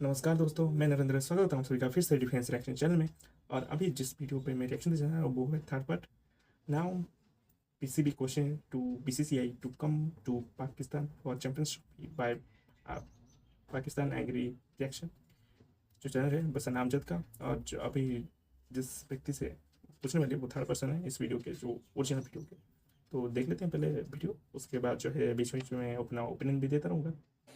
नमस्कार दोस्तों, मैं नरेंद्र स्वागत करता हूँ सभी का फिर से डिफेंस रिएक्शन चैनल में। और अभी जिस वीडियो पे मैं रिएक्शन दे रहा हूँ वो है third part. Now PCB question to BCCI to come to Pakistan for championship by Pakistan agree reaction. जो चैनल है बस नामजद का, और जो अभी जिस व्यक्ति से पूछने वाले वो थर्ड पर्सन है इस वीडियो के, जो ओरिजिनल वीडियो के। तो देख लेते हैं पहले वीडियो, उसके बाद जो है बीच बीच में अपना ओपिनियन भी देता रहूँगा।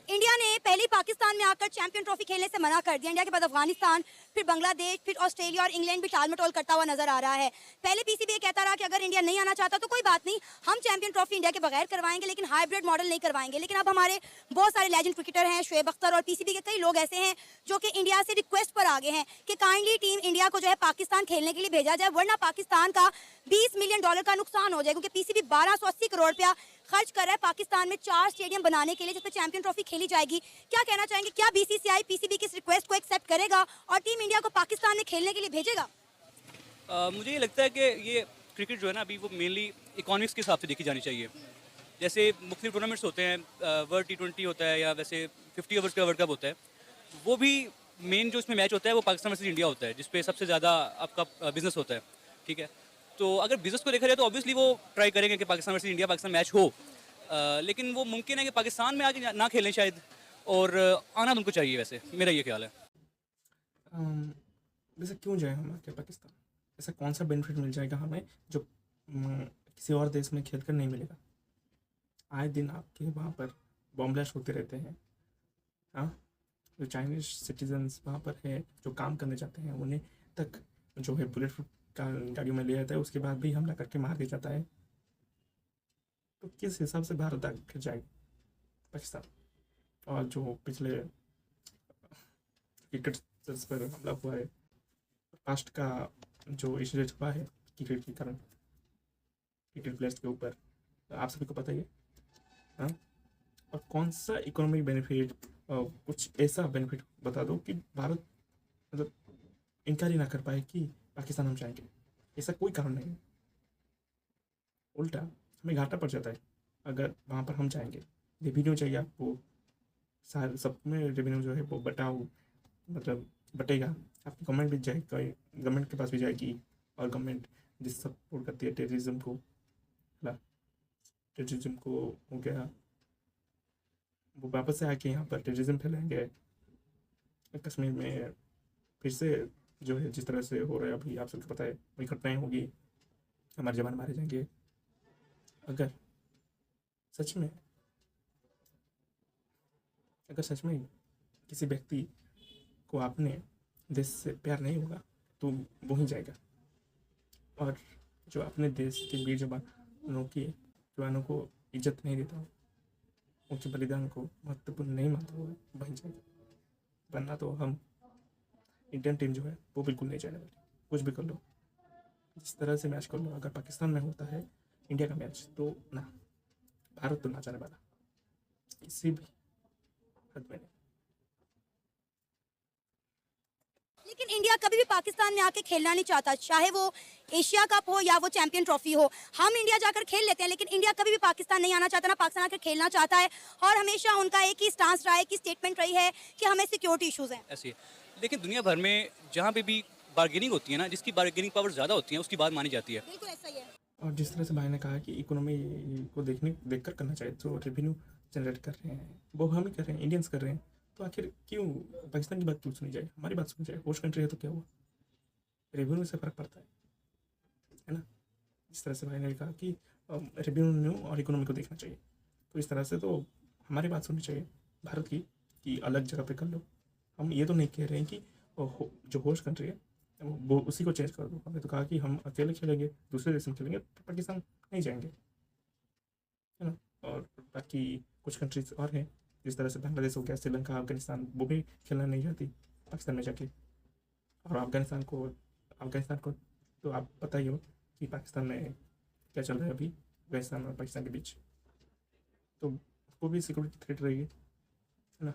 इंडिया ने पहले पाकिस्तान में आकर चैंपियन ट्रॉफी खेलने से मना कर दिया। इंडिया के बाद अफगानिस्तान, फिर बांग्लादेश, फिर ऑस्ट्रेलिया और इंग्लैंड भी टाल मटोल करता हुआ नजर आ रहा है। पहले पीसीबी कहता रहा कि अगर इंडिया नहीं आना चाहता तो कोई बात नहीं, हम चैंपियन ट्रॉफी इंडिया के बगैर करवाएंगे, लेकिन हाइब्रिड मॉडल नहीं करवाएंगे। लेकिन अब हमारे बहुत सारे लेजेंड क्रिकेटर हैं, शोएब अख्तर और पीसीबी के कई लोग ऐसे हैं जो कि इंडिया से रिक्वेस्ट पर आ गए हैं कि काइंडली टीम इंडिया को जो है पाकिस्तान खेलने के लिए भेजा जाए, वरना पाकिस्तान का $20 मिलियन का नुकसान हो जाए। क्योंकि पीसीबी 1280 करोड़ रुपया खर्च कर रहा है पाकिस्तान में 4 स्टेडियम बनाने के लिए जिसमें चैंपियन ट्रॉफी खेली जाएगी। क्या कहना चाहेंगे, क्या बीसीसीआई पीसीबी की इस रिक्वेस्ट को एक्सेप्ट करेगा और टीम इंडिया को पाकिस्तान में खेलने के लिए भेजेगा? मुझे ये लगता है कि ये क्रिकेट जो है ना अभी वो मेनली इकोनॉमिक्स के हिसाब से देखी जानी चाहिए। जैसे मुख्तलिफ टूर्नामेंट्स होते हैं, वर्ल्ड T20 होता है या वैसे 50 ओवर्स का वर्ल्ड कप होता है, वो भी मेन जो इसमें मैच होता है वो पाकिस्तान वर्सेस इंडिया होता है, जिसपे सबसे ज़्यादा आपका बिजनेस होता है। ठीक है, तो अगर बिजनेस को देखा जाए तो ऑब्वियसली वो ट्राई करेंगे कि Pakistan versus India Pakistan match हो, लेकिन वो मुमकिन है कि पाकिस्तान में आके ना खेलें शायद, और आना तो उनको चाहिए, वैसे मेरा ये ख्याल है। वैसे क्यों जाए हम आके पाकिस्तान? ऐसा कौन सा बेनिफिट मिल जाएगा हमें जो किसी और देश में खेल कर नहीं मिलेगा? आए दिन आपके वहाँ पर बॉम्ब ब्लास्ट होते रहते हैं। हाँ, जो चाइनीज सिटीजन्स वहाँ पर है जो काम करने जाते हैं, उन्हें तक जो है बुलेट प्रूफ का गाड़ियों में ले जाता है, उसके बाद भी हमला करके मार दिया जाता है। तो किस हिसाब से भारत आगे फिर जाएगा पाकिस्तान? और जो पिछले क्रिकेट पर हमला हुआ है, पास्ट का जो इंसिडेंट हुआ है क्रिकेट के कारण, क्रिकेट प्लेयर्स के ऊपर, आप सभी को पता ही है। हाँ, और कौन सा इकोनॉमिक बेनिफिट, कुछ ऐसा बेनिफिट बता दो कि भारत मतलब इनकार ही ना कर पाए कि पाकिस्तान हम चाहेंगे। ऐसा कोई कारण नहीं है, उल्टा हमें घाटा पड़ जाता है अगर वहाँ पर हम जाएंगे। रेवेन्यू चाहिए आपको, सारे सब में रेवेन्यू जो है वो बटाओ, मतलब बटेगा। आपकी गवर्नमेंट भी जाएगी, गवर्नमेंट के पास भी जाएगी, और गवर्नमेंट जिस सपोर्ट करती है टेररिज्म को, टेररिज्म को हो गया, वो वापस से आके यहाँ पर टेररिज्म फैलाएंगे कश्मीर में। फिर से जो है जिस तरह से हो रहा है अभी, आप सबको पता है, वही घटनाएं होगी, हमारे जवान मारे जाएंगे। अगर सच में अगर सच में किसी व्यक्ति को अपने देश से प्यार नहीं होगा तो वो ही जाएगा, और जो अपने देश के वीर जवानों को इज्जत नहीं देता हो, उनके बलिदान को महत्वपूर्ण नहीं मानता हुआ वहीं जाएगा। वरना तो हम इंडियन टीम जो है वो बिल्कुल नहीं जाने वाली। कुछ भी कर लो, जिस तरह से मैच कर लो, अगर पाकिस्तान में होता है इंडिया का मैच तो ना, भारत तो ना जाने वाला किसी भी हद में नहीं। लेकिन इंडिया कभी भी पाकिस्तान में आके खेलना नहीं चाहता, चाहे वो एशिया कप हो या वो चैंपियन ट्रॉफी हो। हम इंडिया जाकर खेल लेते हैं, लेकिन इंडिया कभी भी पाकिस्तान नहीं आना चाहता, ना पाकिस्तान आकर खेलना चाहता है। और हमेशा उनका एक ही स्टांस रहा है, कि स्टेटमेंट रही है कि हमें सिक्योरिटी इशूज हैं। ऐसे लेकिन दुनिया भर में जहाँ पे भी बार्गेनिंग होती है ना, जिसकी बार्गेनिंग पावर ज़्यादा होती है उसकी बात मानी जाती है। बिल्कुल ऐसा ही है। और जिस तरह से भाई ने कहा कि इकोनॉमी को देखकर करना चाहिए, जो रेवेन्यू जनरेट कर रहे हैं वो हम ही कर रहे हैं, इंडियंस कर रहे हैं। तो आखिर क्यों पाकिस्तान की बात क्यों सुनी जाए, हमारी बात सुनी जाए? होस्ट कंट्री है तो क्या हुआ, रेवेन्यू से फ़र्क पड़ता है ना। जिस तरह से भाई ने कहा कि रेवेन्यू और इकोनॉमी को देखना चाहिए, तो इस तरह से तो हमारी बात सुननी चाहिए भारत की, कि अलग जगह पे कर लो। हम ये तो नहीं कह रहे हैं कि जो होस्ट कंट्री है वो उसी को चेंज कर दो। हमने तो कहा कि हम अकेले खेलेंगे, दूसरे देश में खेलेंगे, पाकिस्तान नहीं जाएंगे, है ना। और बाकी कुछ कंट्रीज और हैं, जिस तरह से बांग्लादेश हो गया, श्रीलंका, अफगानिस्तान, वो भी खेलना नहीं चाहती पाकिस्तान में जाके। और अफगानिस्तान को तो आप पता ही हो कि पाकिस्तान में क्या चल रहा है अभी, अफगानिस्तान और पाकिस्तान के बीच। तो वो भी सिक्योरिटी थ्रेट रहेगी, है ना।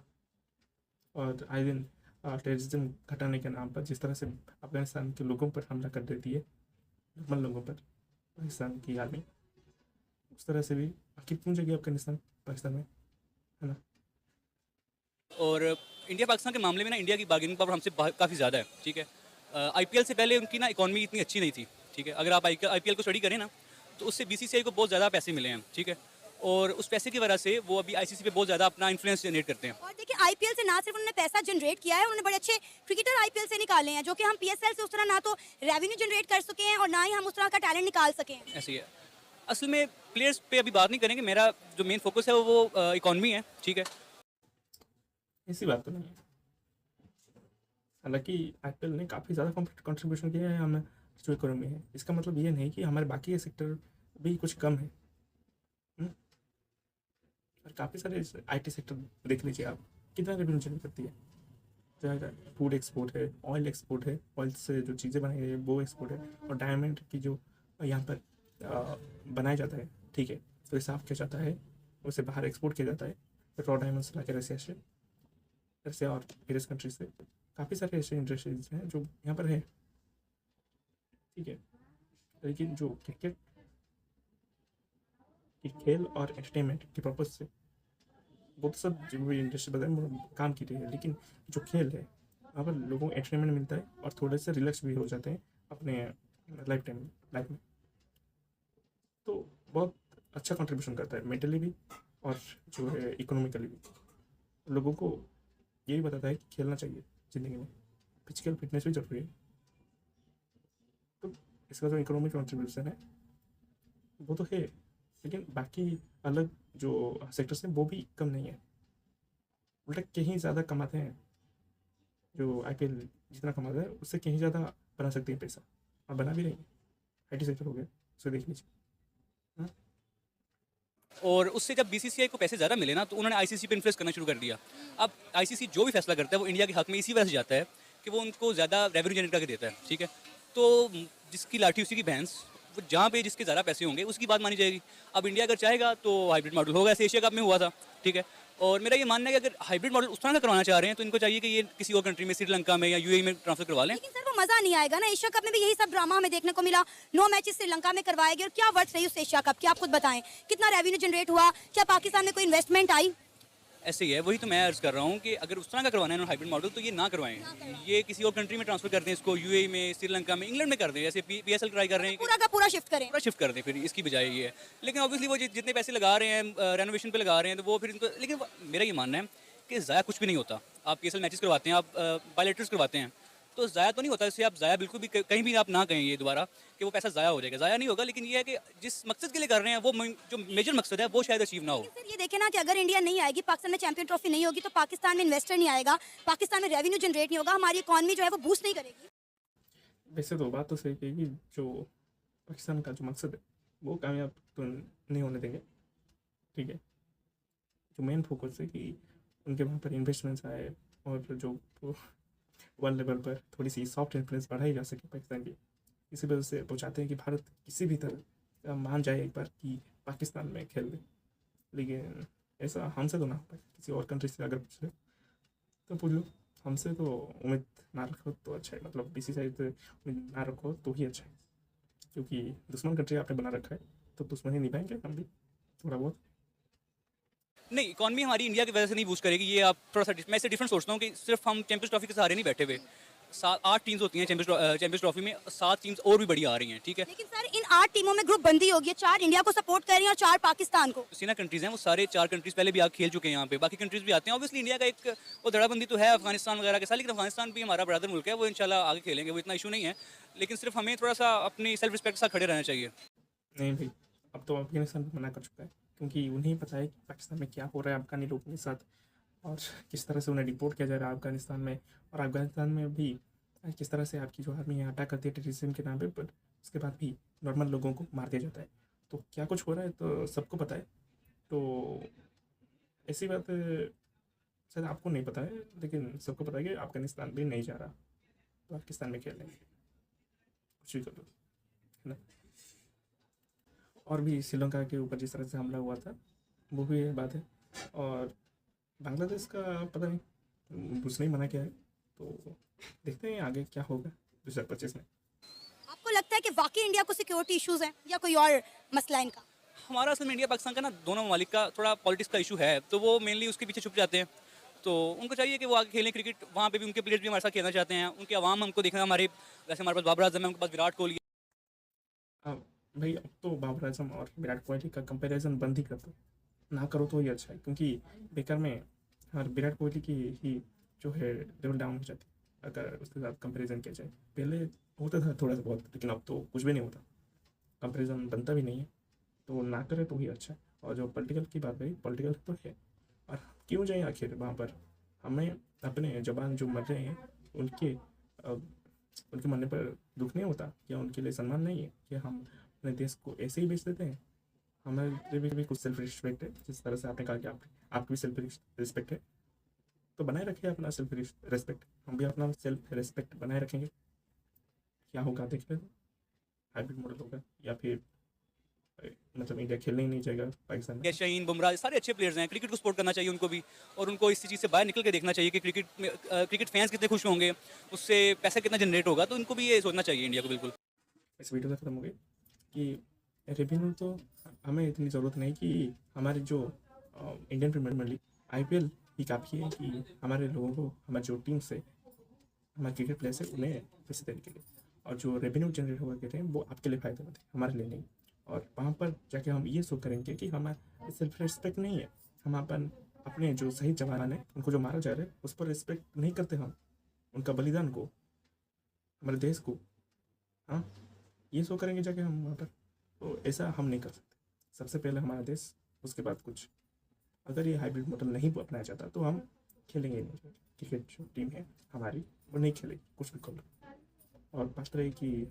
और आए दिन टेररिज्म घटाने के नाम पर जिस तरह से अफगानिस्तान के लोगों पर हमला कर देती है, नॉर्मल लोगों पर, पाकिस्तान की आर्मी, उस तरह से भी आखिर क्यों जगह अफगानिस्तान पाकिस्तान में, है ना। और इंडिया पाकिस्तान के मामले में ना इंडिया की बार्गेनिंग पावर हमसे काफ़ी ज़्यादा है, ठीक है। आईपीएल से पहले उनकी ना इकॉनमी इतनी अच्छी नहीं थी, ठीक है। अगर आप आईपीएल को स्टडी करें ना तो उससे बीसीसीआई को बहुत ज़्यादा पैसे मिले हैं, ठीक है। और उस पैसे की वजह से वो अभी आईसीसी पे बहुत ज़्यादा अपना इन्फ्लुएंस जनरेट करते हैं। और देखिए आईपीएल से ना सिर्फ उन्होंने पैसा जनरेट किया है, उन्होंने बड़े अच्छे क्रिकेटर आईपीएल से निकाले हैं, जो कि हम पीएसएल से उस तरह ना तो रेवेन्यू जनरेट कर सके हैं और ना ही हम उस तरह का टैलेंट निकाल सके हैं। ऐसे ही है। असल में प्लेयर्स पे अभी बात नहीं करेंगे, मेरा जो मेन फोकस है वो इकॉनमी है, ठीक है। ऐसी बात तो नहीं है। हालांकि आईपीएल ने काफ़ी ज़्यादा कंट्रीब्यूशन किया है हमें जो इकोनॉमी है। इसका मतलब ये नहीं कि हमारे बाकी के सेक्टर भी कुछ कम है। और काफ़ी सारे आईटी सेक्टर देख लीजिए आप, कितना रेवेन्यू जनरेट करती है। जहाँ फूड एक्सपोर्ट है, ऑयल एक्सपोर्ट है, ऑयल से जो चीज़ें बनाई गई है वो एक्सपोर्ट है, और डायमंड की जो यहाँ पर बनाया जाता है, ठीक है, तो ये साफ किया जाता है, उसे बाहर एक्सपोर्ट किया जाता है। रॉ डायमंड्स ला के रसिया और वेरियस कंट्री से काफ़ी सारे ऐसे इंडस्ट्रीज हैं जो यहाँ पर है, ठीक है। लेकिन जो क्रिकेट की खेल और एंटरटेनमेंट के पर्पज़ से वो तो सब जो भी इंडस्ट्री बताए वो काम की रही है, लेकिन जो खेल है वहाँ पर लोगों को एंटरटेनमेंट मिलता है और थोड़े से रिलैक्स भी हो जाते हैं अपने लाइफ में। तो बहुत अच्छा कंट्रीब्यूशन करता है मेंटली भी और जो है इकोनॉमिकली भी। लोगों को यही बताता है कि खेलना चाहिए ज़िंदगी में, फिजिकल फिटनेस भी जरूरी है। तो इसका जो इकोनॉमिक कंट्रीब्यूशन है वो तो है, लेकिन बाकी अलग जो सेक्टर्स हैं वो भी कम नहीं है, उल्टा कहीं ज़्यादा कमाते हैं। जो आईपीएल जितना कमाता है उससे कहीं ज़्यादा बना सकते हैं पैसा, और बना भी रही है। आईटी सेक्टर हो गया, उसे देख लीजिए। और उससे जब बीसीसीआई को पैसे ज़्यादा मिले ना तो उन्होंने आईसीसी पे इन्फ्लुएंस करना शुरू कर दिया। अब आईसीसी जो भी फैसला करता है वो इंडिया के हक में इसी वजह से जाता है कि वो उनको ज़्यादा रेवेन्यू जनरेट करके देता है, ठीक है। तो जिसकी लाठी उसी की भैंस, वो जहाँ पे जिसके ज़्यादा पैसे होंगे उसकी बात मानी जाएगी। अब इंडिया अगर चाहेगा तो हाइब्रिड मॉडल होगा, ऐसे एशिया कप में हुआ था, ठीक है। और मेरा ये मानना है कि अगर हाइब्रिड मॉडल उस तरह का करवाना चाह रहे हैं तो इनको चाहिए कि ये किसी और कंट्री में, श्रीलंका में या यूएई में ट्रांसफर करवा लें। लेकिन सर वो मजा नहीं आएगा ना, एशिया कप में भी यही सब ड्रामा हमें देखने को मिला। 9 मैचेस श्रीलंका में करवाए गए और क्या वर्थ रही उस एशिया कप की, आप खुद बताएं। कितना रेवेन्यू जनरेट हुआ, क्या पाकिस्तान में कोई इन्वेस्टमेंट आई? ऐसे ही है, वही तो मैं अर्ज कर रहा हूँ कि अगर उस तरह का करवाना है हाइब्रिड मॉडल तो ये ना करवाएं, ये किसी और कंट्री में ट्रांसफर कर दें, इसको यूएई में, श्रीलंका में, इंग्लैंड में कर दें, जैसे पीएसएल ट्राई कर रहे हैं, पूरा का पूरा शिफ्ट करें। पूरा शिफ्ट कर दें फिर इसकी बजाय ये है। लेकिन ऑब्वियसली वो जितने पैसे लगा रहे हैं रेनोवेशन पे लगा रहे हैं तो वो फिर इनको, लेकिन मेरा ये मानना है कि ज़ाया कुछ भी नहीं होता। आप पीएसएल मैचेस करवाते हैं, आप बायलैटरल्स करवाते हैं, तो ज़ाया तो नहीं होता। इससे आप ज़ाया बिल्कुल भी कहीं भी आप ना कहें ये दोबारा कि वो पैसा ज़ाया हो जाएगा, ज़ाया नहीं होगा। लेकिन ये है कि जिस मकसद के लिए कर रहे हैं वो जो मेजर मकसद है वो शायद अचीव ना हो। सर ये देखें ना कि अगर इंडिया नहीं आएगी, पाकिस्तान में चैंपियन ट्रॉफी नहीं होगी, तो पाकिस्तान में इन्वेस्टर नहीं आएगा, पाकिस्तान में रेवेन्यू जनरेट नहीं होगा, हमारी इकॉनमी जो है वो बूस्ट नहीं करेगी। वैसे तो बात तो सही कही, जो पाकिस्तान का जो मकसद है वो कामयाब तो नहीं होने देंगे, ठीक है। जो मेन फोकस है कि उनके वहाँ पर इन्वेस्टमेंट्स आए और जो वर्ल्ड लेवल पर थोड़ी सी सॉफ्ट इन्फ्लुएंस बढ़ाई जा सके पाकिस्तान की, इसी वजह से वो चाहते हैं कि भारत किसी भी तरह मान जाए एक बार कि पाकिस्तान में खेल ले। लेकिन ऐसा हमसे तो ना हो पाए, किसी और कंट्री से अगर पूछ लो तो पूछ लो, हमसे तो उम्मीद ना रखो तो अच्छा है। मतलब बीसीसीआई से उम्मीद ना रखो तो ही अच्छा है, क्योंकि दुश्मन कंट्री आपने बना रखा है तो दुश्मन ही निभाएंगे हम भी थोड़ा बहुत। नहीं, इकॉनमी हमारी इंडिया की वजह से नहीं बूस्ट करेगी, ये आप थोड़ा सा मैं इससे डिफरेंट सोचता हूँ कि सिर्फ हम चैंपियंस ट्रॉफी के सहारे नहीं बैठे हुए। 8 टीम्स होती हैं चैंपियंस ट्रॉफी में, 7 टीम्स और भी बड़ी आ रही हैं, ठीक है। लेकिन सर इन 8 टीमों में ग्रुप बंदी होगी, 4 इंडिया को सपोर्ट कर रही हैं और 4 पाकिस्तान को। सीना कंट्रीज हैं वो सारे 4 कंट्रीज पहले भी आके खेल चुके हैं यहाँ पे, बाकी कंट्रीज भी आते हैं। ऑब्वियसली इंडिया का एक वो धड़ाबंदी तो है अफगानिस्तान वगैरह के साथ, लेकिन अफगानिस्तान भी हमारा ब्रदर मुल्क है, वो इंशाल्लाह आगे खेलेंगे, वो इतना इशू नहीं है। लेकिन सिर्फ हमें थोड़ा सा अपनी सेल्फ रिस्पेक्ट के साथ खड़े रहना चाहिए। नहीं भाई, अब तो अफगानिस्तान भी मना कर चुका है, क्योंकि उन्हें पता है कि पाकिस्तान में क्या हो रहा है अफगानी लोगों के साथ और किस तरह से उन्हें डिपोर्ट किया जा रहा है अफगानिस्तान में। और अफगानिस्तान में भी किस तरह से आपकी जो आर्मी है अटैक करती है टेररिज्म के नाम पे, पर उसके बाद भी नॉर्मल लोगों को मार दिया जाता है। तो क्या कुछ हो रहा है तो सबको पता है। तो ऐसी बात शायद आपको नहीं पता है, लेकिन सबको पता है कि अफगानिस्तान भी नहीं जा रहा, तो पाकिस्तान में खेल लेंगे, कुछ भी कर लो, है ना। और भी श्रीलंका के ऊपर जिस तरह से हमला हुआ था वो भी बात है। और बांग्लादेश का पता नहीं, उसने ही मना किया है, तो देखते हैं आगे क्या होगा 2025 में। आपको लगता है कि वाकई इंडिया को सिक्योरिटी इश्यूज हैं या कोई और मसला है इनका? हमारा असल में इंडिया पाकिस्तान का ना दोनों ममालिक का थोड़ा पॉलिटिक्स का इशू है, तो वो मेनली उसके पीछे छुप जाते हैं। तो उनको चाहिए कि वो आगे खेलें क्रिकेट, वहाँ पे भी उनके प्लेयर्स भी हमारे साथ खेलना चाहते हैं, उनके अवाम हमको देखना, हमारे जैसे हमारे पास बाबर आजम है, उनके पास विराट कोहली अब भाई अब तो बाबर आजम और विराट कोहली का कंपैरिजन बंद ही कर दो, ना करो तो ही अच्छा है, क्योंकि बेकार में हर विराट कोहली की ही जो है लेवल डाउन हो जाती है अगर उसके साथ कंपैरिजन किया जाए। पहले होता था थोड़ा सा बहुत, लेकिन अब तो कुछ भी नहीं होता, कंपैरिजन बनता भी नहीं है, तो ना करे तो ही अच्छा है। और जो पॉलिटिकल की बात है, पॉलिटिकल तो है, और क्यों जाए आखिर वहाँ पर। हमें अपने जवान जो मर रहे हैं उनके उनके मरने पर दुख नहीं होता, क्या उनके लिए सम्मान नहीं है कि हम अपने देश को ऐसे ही बेच देते हैं। हमारे भी कुछ सेल्फ रिस्पेक्ट है, जिस तरह से आपने कहा कि आपकी भी सेल्फ रिस्पेक्ट है, तो बनाए रखिए अपना सेल्फ रिस्पेक्ट, हम भी अपना सेल्फ रिस्पेक्ट बनाए रखेंगे। क्या होगा देख लेते, हाइब्रिड मॉडल होगा या फिर मतलब इंडिया खेलने ही नहीं जाएगा पाकिस्तान में। या शाहीन बुमराह, सारे अच्छे प्लेयर्स हैं, क्रिकेट को सपोर्ट करना चाहिए उनको भी, और उनको इस चीज़ से बाहर निकल के देखना चाहिए कि क्रिकेट में क्रिकेट फैंस कितने खुश होंगे, उससे पैसा कितना जनरेट होगा, तो उनको भी ये सोचना चाहिए इंडिया को बिल्कुल। इस वीडियो से खत्म हो गई कि रेवेन्यू तो हमें इतनी ज़रूरत नहीं कि हमारी जो इंडियन प्रीमियर लीग आईपीएल ही काफ़ी है कि हमारे लोगों को, हमारी जो टीम से हमारे क्रिकेट प्लेयर्स है उन्हें पैसे देने के लिए, और जो रेवेन्यू जनरेट होकर कहते हैं वो आपके लिए फ़ायदेमंद है, हमारे लिए नहीं। और वहाँ पर जाके हम ये शो करेंगे कि हमारा सेल्फ रिस्पेक्ट नहीं है, हम अपन अपने जो शहीद जवान है उनको जो मारा जा रहा है उस पर रिस्पेक्ट नहीं करते हम, उनका बलिदान को, हमारे देश को। हाँ, ये शो करेंगे जाके हम वहाँ पर, तो ऐसा हम नहीं कर सकते। सबसे पहले हमारा देश, उसके बाद कुछ। अगर ये हाइब्रिड मॉडल नहीं अपनाया जाता तो हम खेलेंगे नहीं, क्रिकेट जो टीम है हमारी वो नहीं खेलेगी, कुछ भी कर लो। और बात रही कि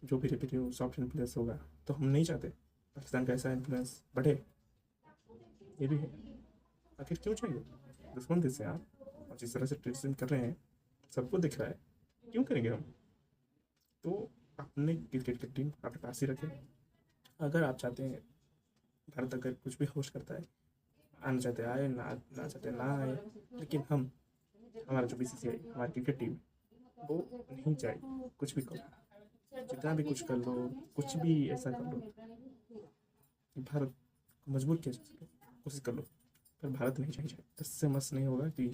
जो भी रेवेन्यू सॉफ्ट इन्फ्लुएंस होगा, तो हम नहीं चाहते पाकिस्तान का ऐसा इन्फ्लुएंस बढ़े, ये भी है। आखिर क्यों चाहिए, दुश्मन देश से आप, और जिस तरह से ट्रीटमेंट कर रहे हैं सबको दिख रहा है, क्यों करेंगे हम। तो अपने क्रिकेट की टीम अपने पास ही रखें। अगर आप चाहते हैं भारत अगर कुछ भी होस्ट करता है, आना चाहते आए, ना चाहते ना आए, लेकिन हम, हमारा जो बीसीसीआई हमारी क्रिकेट टीम वो नहीं चाहे कुछ भी करो, जितना भी कुछ कर लो, कुछ भी ऐसा कर लो कि भारत को मजबूर किया जा सके, कोशिश कर लो, पर भारत नहीं चाहिए। इससे मस नहीं होगा कि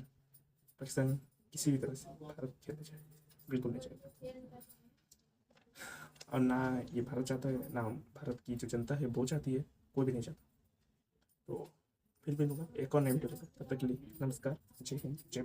पाकिस्तान किसी भी तरह से भारत खेलने जाए, बिल्कुल नहीं चाहिए। और ना ये भारत चाहता है, ना भारत की जो जनता है वो चाहती है, कोई भी नहीं चाहता। तो फिर भी होगा एक और नए वीडियो, तब तक के लिए नमस्कार, जय हिंद, जय भारत।